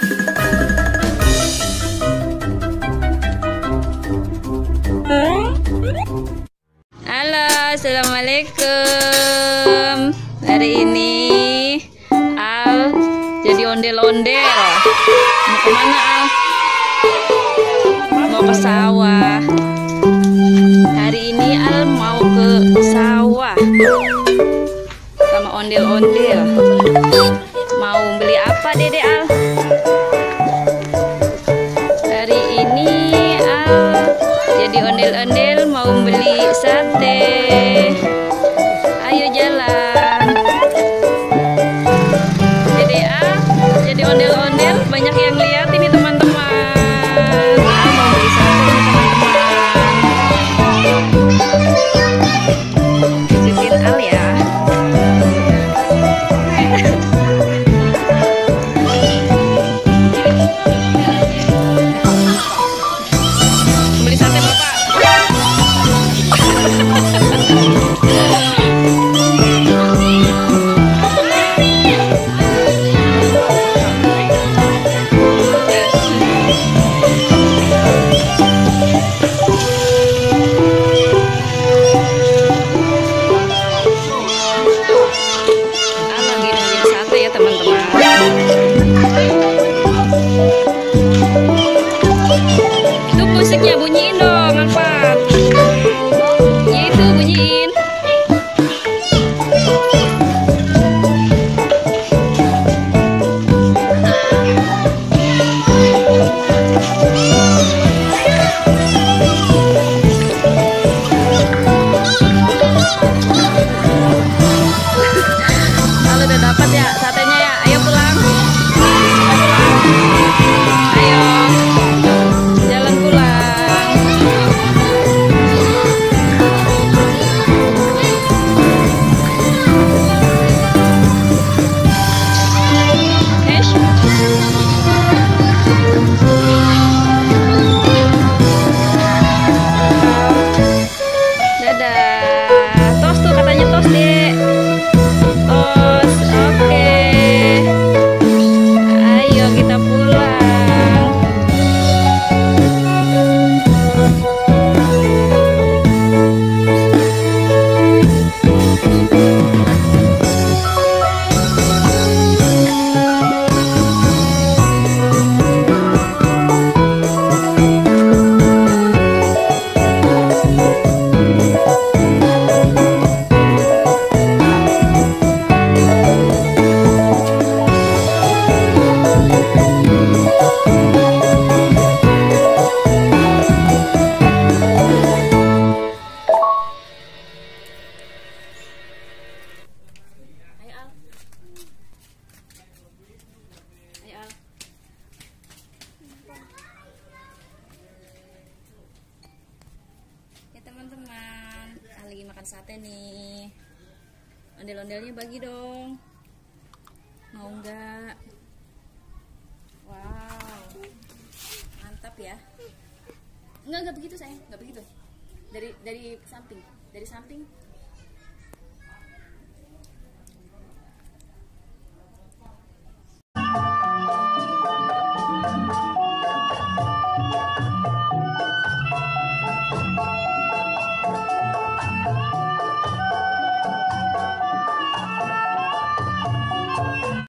Halo, assalamualaikum. Hari ini Al jadi ondel-ondel. Mau kemana Al? Mau ke sawah. Hari ini Al mau ke sawah sama ondel-ondel. Mau beli apa Dede Al? Hari ini Al jadi ondel-ondel mau beli sate. Ayo jalan. Dede Al jadi ondel-ondel, banyak yang lihat ini teman-teman. Al mau beli sate nih teman-teman. Ikutin Al ya. Beli sate Bapak. Itu musiknya bunyiin dong, Alfat. Ya itu bunyiin. Kalau udah dapat ya satenya ya, ayo pulang. Ayo jalan pulang. Eish. Dadah. Tos tuh katanya tos deh. Tos, oke. Ayo kita pulang. Ayo Al. Ayo Al. Ya teman-teman, Al lagi makan sate nih. Ondel-ondelnya bagi dong. Mau nggak? Wow, mantap ya. Enggak begitu sayang, nggak begitu. Dari samping,